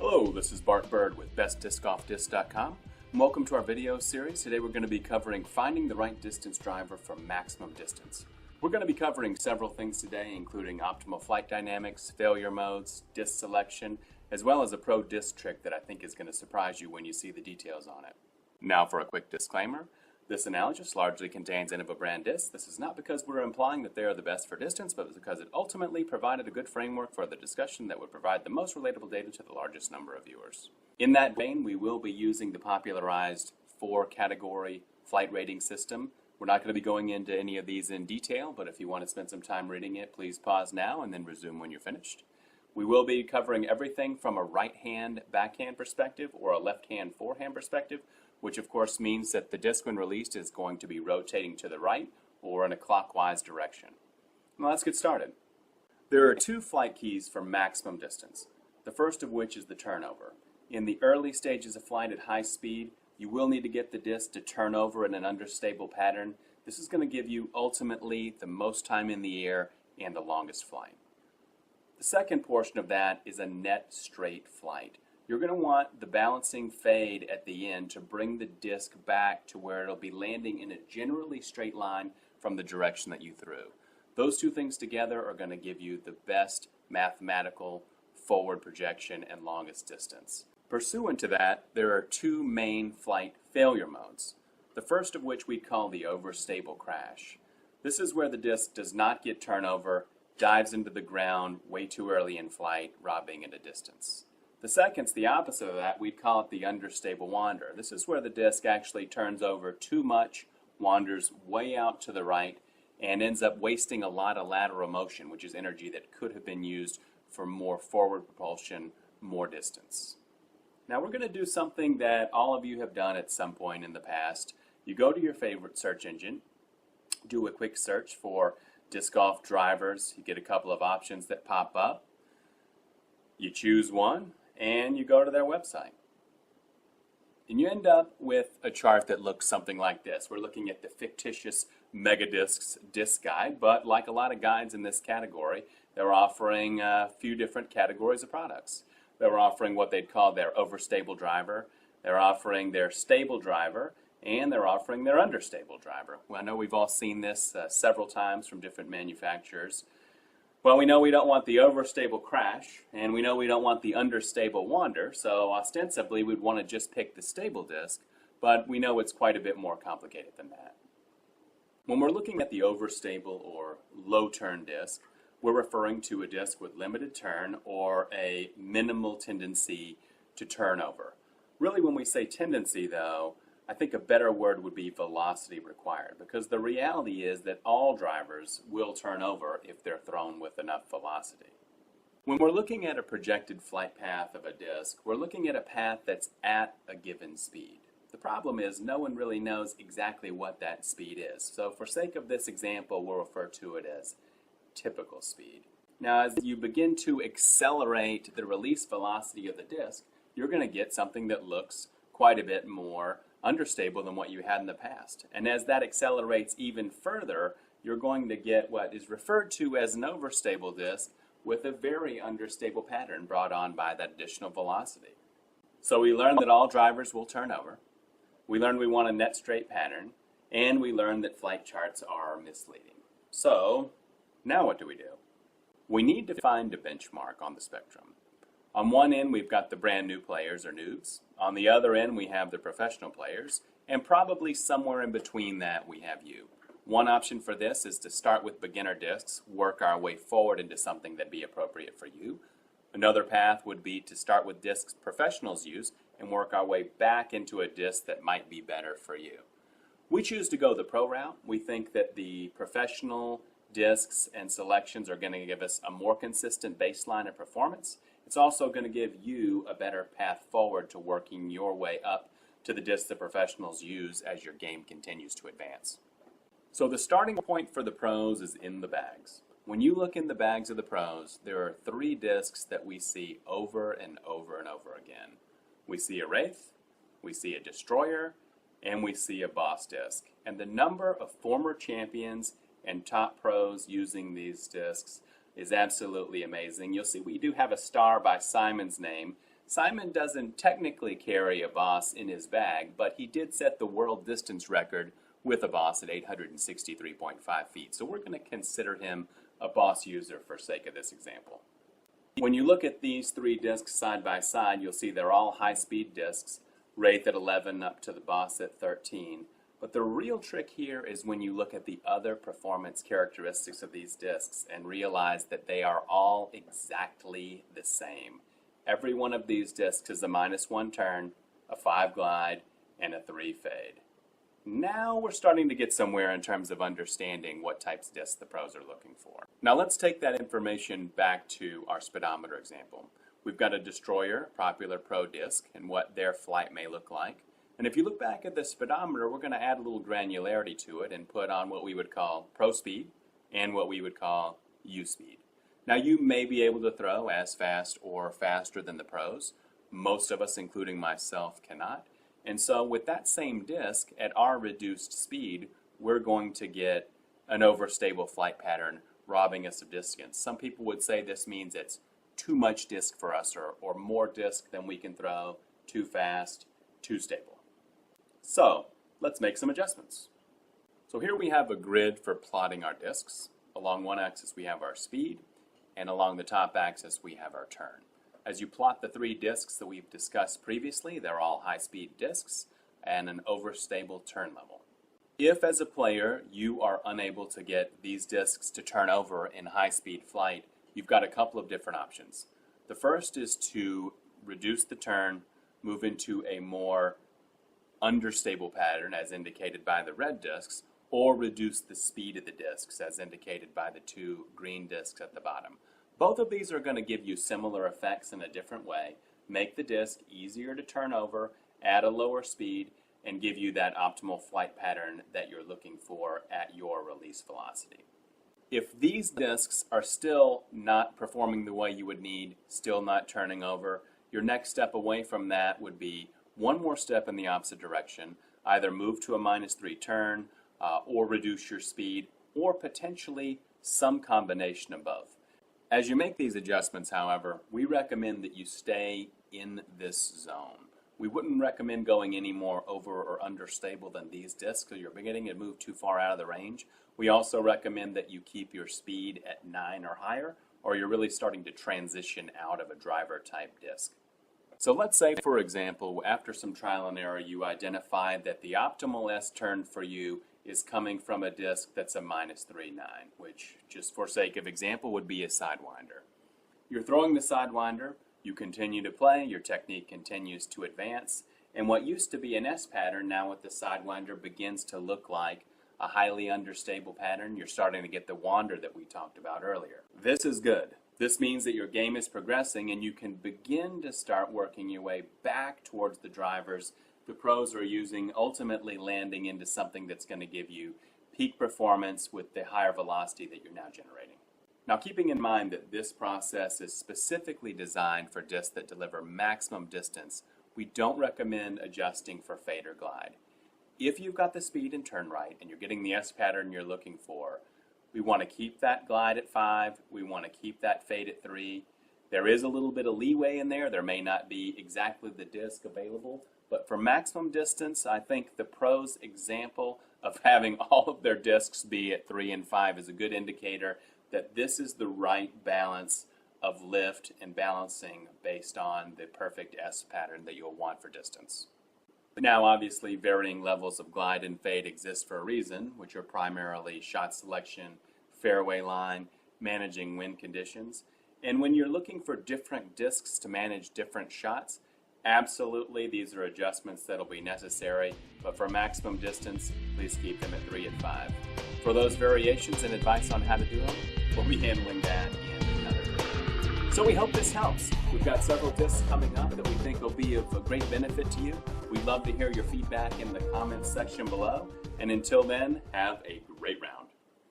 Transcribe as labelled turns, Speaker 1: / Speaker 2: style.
Speaker 1: Hello, this is Bart Bird with BestDiscGolfDisc.com. Welcome to our video series. Today we're going to be covering finding the right distance driver for maximum distance. We're going to be covering several things today, including optimal flight dynamics, failure modes, disc selection, as well as a pro disc trick that I think is going to surprise you when you see the details on it. Now for a quick disclaimer. This analysis largely contains Innova brand discs. This is not because we're implying that they are the best for distance, but because it ultimately provided a good framework for the discussion that would provide the most relatable data to the largest number of viewers. In that vein, we will be using the popularized 4-category flight rating system. We're not going to be going into any of these in detail, but if you want to spend some time reading it, please pause now and then resume when you're finished. We will be covering everything from a right-hand backhand perspective or a left-hand forehand perspective, which of course means that the disc when released is going to be rotating to the right or in a clockwise direction. Now let's get started. There are 2 flight keys for maximum distance, the first of which is the turnover. In the early stages of flight at high speed, you will need to get the disc to turn over in an understable pattern. This is going to give you ultimately the most time in the air and the longest flight. The second portion of that is a net straight flight. You're going to want the balancing fade at the end to bring the disc back to where it'll be landing in a generally straight line from the direction that you threw. Those 2 things together are going to give you the best mathematical forward projection and longest distance. Pursuant to that, there are 2 main flight failure modes, the first of which we call the overstable crash. This is where the disc does not get turnover, dives into the ground way too early in flight, robbing it a distance. The second's the opposite of that. We'd call it the understable wander. This is where the disc actually turns over too much, wanders way out to the right, and ends up wasting a lot of lateral motion, which is energy that could have been used for more forward propulsion, more distance. Now we're going to do something that all of you have done at some point in the past. You go to your favorite search engine, do a quick search for disc golf drivers. You get a couple of options that pop up. You choose one, and you go to their website. And you end up with a chart that looks something like this. We're looking at the fictitious Megadiscs disc guide, but like a lot of guides in this category, they're offering a few different categories of products. They're offering what they'd call their overstable driver, they're offering their stable driver, and they're offering their understable driver. Well, I know we've all seen this several times from different manufacturers. Well, we know we don't want the overstable crash, and we know we don't want the understable wander, so ostensibly we'd want to just pick the stable disc, but we know it's quite a bit more complicated than that. When we're looking at the overstable or low turn disc, we're referring to a disc with limited turn or a minimal tendency to turn over. Really, when we say tendency, though, I think a better word would be velocity required, because the reality is that all drivers will turn over if they're thrown with enough velocity. When we're looking at a projected flight path of a disc, we're looking at a path that's at a given speed. The problem is no one really knows exactly what that speed is. So for sake of this example, we'll refer to it as typical speed. Now, as you begin to accelerate the release velocity of the disc, you're going to get something that looks quite a bit more understable than what you had in the past. And as that accelerates even further, you're going to get what is referred to as an overstable disc with a very understable pattern brought on by that additional velocity. So we learned that all drivers will turn over. We learned we want a net straight pattern. And we learned that flight charts are misleading. So now what do? We need to find a benchmark on the spectrum. On one end, we've got the brand new players or noobs. On the other end, we have the professional players. And probably somewhere in between that, we have you. One option for this is to start with beginner discs, work our way forward into something that'd be appropriate for you. Another path would be to start with discs professionals use and work our way back into a disc that might be better for you. We choose to go the pro route. We think that the professional discs and selections are going to give us a more consistent baseline of performance. It's also going to give you a better path forward to working your way up to the discs that professionals use as your game continues to advance. So the starting point for the pros is in the bags. When you look in the bags of the pros, there are 3 discs that we see over and over and over again. We see a Wraith, we see a Destroyer, and we see a Boss disc. And the number of former champions and top pros using these discs is absolutely amazing. You'll see we do have a star by Simon's name Simon doesn't technically carry a Boss in his bag, but he did set the world distance record with a Boss at 863.5 feet. So we're going to consider him a Boss user for sake of this example. When you look at these three discs side by side, you'll see they're all high-speed discs, Wraith at 11 up to the Boss at 13. But the real trick here is when you look at the other performance characteristics of these discs and realize that they are all exactly the same. Every one of these discs is a -1 turn, a 5 glide, and a 3 fade. Now we're starting to get somewhere in terms of understanding what types of discs the pros are looking for. Now let's take that information back to our speedometer example. We've got a Destroyer, popular pro disc, and what their flight may look like. And if you look back at the speedometer, we're going to add a little granularity to it and put on what we would call pro speed and what we would call U speed. Now you may be able to throw as fast or faster than the pros. Most of us, including myself, cannot. And so with that same disc, at our reduced speed, we're going to get an overstable flight pattern robbing us of distance. Some people would say this means it's too much disc for us or more disc than we can throw, too fast, too stable. So let's make some adjustments. So here we have a grid for plotting our discs. Along one axis we have our speed, and along the top axis we have our turn. As you plot the three discs that we've discussed previously, they're all high-speed discs and an overstable turn level. If, as a player, you are unable to get these discs to turn over in high-speed flight, you've got a couple of different options. The first is to reduce the turn, move into a more understable pattern as indicated by the red discs, or reduce the speed of the discs as indicated by the two green discs at the bottom. Both of these are going to give you similar effects in a different way, make the disc easier to turn over, add a lower speed, and give you that optimal flight pattern that you're looking for at your release velocity. If these discs are still not performing the way you would need, still not turning over, your next step away from that would be one more step in the opposite direction, either move to a -3 turn or reduce your speed, or potentially some combination of both. As you make these adjustments, however, we recommend that you stay in this zone. We wouldn't recommend going any more over or understable than these discs because you're beginning to move too far out of the range. We also recommend that you keep your speed at 9 or higher, or you're really starting to transition out of a driver type disc. So let's say, for example, after some trial and error, you identified that the optimal S turn for you is coming from a disc that's a -3.9, which, just for sake of example, would be a Sidewinder. You're throwing the Sidewinder, you continue to play, your technique continues to advance, and what used to be an S pattern now with the Sidewinder begins to look like a highly understable pattern. You're starting to get the wander that we talked about earlier. This is good. This means that your game is progressing and you can begin to start working your way back towards the drivers the pros are using, ultimately landing into something that's going to give you peak performance with the higher velocity that you're now generating. Now, keeping in mind that this process is specifically designed for discs that deliver maximum distance, we don't recommend adjusting for fade or glide. If you've got the speed and turn right and you're getting the S pattern you're looking for, we want to keep that glide at 5. We want to keep that fade at 3. There is a little bit of leeway in there. There may not be exactly the disc available, but for maximum distance, I think the pros' example of having all of their discs be at 3 and 5 is a good indicator that this is the right balance of lift and balancing based on the perfect S pattern that you'll want for distance. Now, obviously, varying levels of glide and fade exist for a reason, which are primarily shot selection, fairway line, managing wind conditions. And when you're looking for different discs to manage different shots, absolutely these are adjustments that'll be necessary, but for maximum distance, please keep them at 3 and 5. For those variations and advice on how to do them, we'll be handling that in another video. So we hope this helps. We've got several discs coming up that we think will be of a great benefit to you. We'd love to hear your feedback in the comments section below. And until then, have a great round.